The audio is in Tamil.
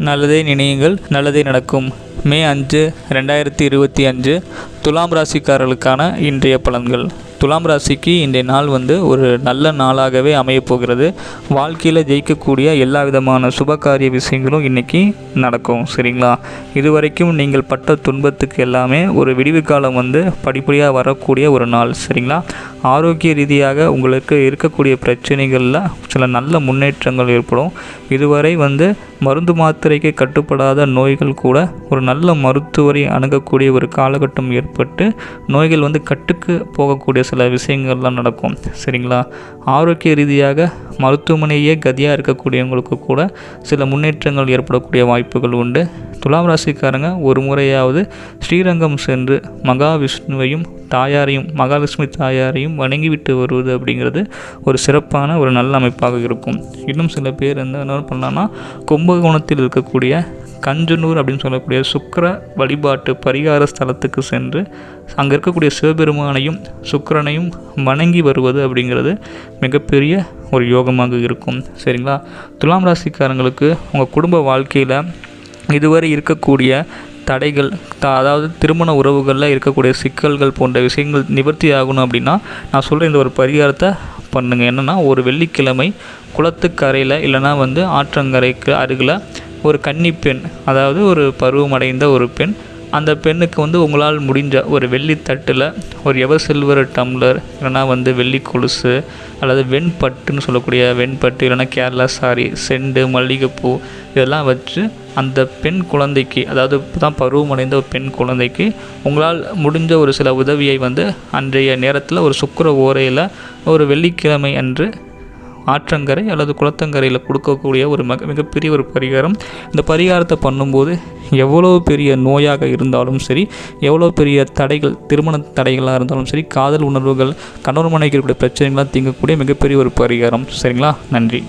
நல்லதே நினையுங்கள், நல்லதே நடக்கும். மே 5, 2025 துலாம் ராசிக்காரர்களுக்கான இன்றைய பலன்கள். துலாம் ராசிக்கு இன்றைய நாள் ஒரு நல்ல நாளாகவே அமையப்போகிறது. வாழ்க்கையில் ஜெயிக்கக்கூடிய எல்லா விதமான சுபகாரிய விஷயங்களும் இன்றைக்கி நடக்கும். சரிங்களா? இதுவரைக்கும் நீங்கள் பட்ட துன்பத்துக்கு எல்லாமே ஒரு விடிவு காலம் படிப்படியாக வரக்கூடிய ஒரு நாள். சரிங்களா? ஆரோக்கிய ரீதியாக உங்களுக்கு இருக்கக்கூடிய பிரச்சனைகளில் சில நல்ல முன்னேற்றங்கள் ஏற்படும். இதுவரை மருந்து மாத்திரைக்கு கட்டுப்படாத நோய்கள் கூட ஒரு நல்ல மருத்துவரை அணுகக்கூடிய ஒரு காலகட்டம் ஏற்பட்டு நோய்கள் கட்டுக்கு போகக்கூடிய சில விஷயங்கள்லாம் நடக்கும். சரிங்களா? ஆரோக்கிய ரீதியாக மருத்துவமனையே கதியாக இருக்கக்கூடியவங்களுக்கு கூட சில முன்னேற்றங்கள் ஏற்படக்கூடிய வாய்ப்புகள் உண்டு. துலாம் ராசிக்காரங்க ஒரு முறையாவது ஸ்ரீரங்கம் சென்று மகாவிஷ்ணுவையும் தாயாரையும் மகாலட்சுமி தாயாரையும் வணங்கிவிட்டு வருவது அப்படிங்கிறது ஒரு சிறப்பான ஒரு நல்ல அமைப்பாக இருக்கும். இன்னும் சில பேர் என்ன பண்ணலான்னா, கும்பகோணத்தில் இருக்கக்கூடிய கஞ்சனூர் அப்படின்னு சொல்லக்கூடிய சுக்கிர வழிபாட்டு பரிகார ஸ்தலத்துக்கு சென்று அங்கே இருக்கக்கூடிய சிவபெருமானையும் சுக்கிரனையும் வணங்கி வருவது அப்படிங்கிறது மிகப்பெரிய ஒரு யோகமாக இருக்கும். சரிங்களா? துலாம் ராசிக்காரங்களுக்கு உங்கள் குடும்ப வாழ்க்கையில் இதுவரை இருக்கக்கூடிய தடைகள், அதாவது திருமண உறவுகளில் இருக்கக்கூடிய சிக்கல்கள் போன்ற விஷயங்கள் நிவர்த்தி ஆகணும் அப்படின்னா நான் சொல்கிற இந்த ஒரு பரிகாரத்தை பண்ணுங்கள். என்னென்னா, ஒரு வெள்ளிக்கிழமை குளத்துக்கரையில் இல்லைனா ஆற்றங்கரைக்கு அருகில் ஒரு கன்னிப்பெண், அதாவது ஒரு பருவமடைந்த ஒரு பெண், அந்த பெண்ணுக்கு உங்களால் முடிஞ்ச ஒரு வெள்ளி தட்டில் ஒரு எவர் சில்வர் டம்ளர் இல்லைனா வெள்ளி கொலுசு அல்லது வெண்பட்டுன்னு சொல்லக்கூடிய வெண்பட்டு இல்லைனா கேரளா சாரி, செண்டு, மல்லிகைப்பூ இதெல்லாம் வச்சு அந்த பெண் குழந்தைக்கு, அதாவது இப்போ தான் பருவமடைந்த ஒரு பெண் குழந்தைக்கு உங்களால் முடிஞ்ச ஒரு சில உதவியை அன்றைய நேரத்தில் ஒரு சுக்கிர ஓரையில் ஒரு வெள்ளிக்கிழமை அன்று ஆற்றங்கரை அல்லது குளத்தங்கரையில் கொடுக்கக்கூடிய ஒரு மிகப்பெரிய ஒரு பரிகாரம். இந்த பரிகாரத்தை பண்ணும்போது எவ்வளோ பெரிய நோயாக இருந்தாலும் சரி, எவ்வளோ பெரிய தடைகள், திருமண தடைகளாக இருந்தாலும் சரி, காதல் உணர்வுகள், கணவன் மனைவிக்கு பிரச்சனைகளாக தீங்கக்கூடிய மிகப்பெரிய ஒரு பரிகாரம். சரிங்களா? நன்றி.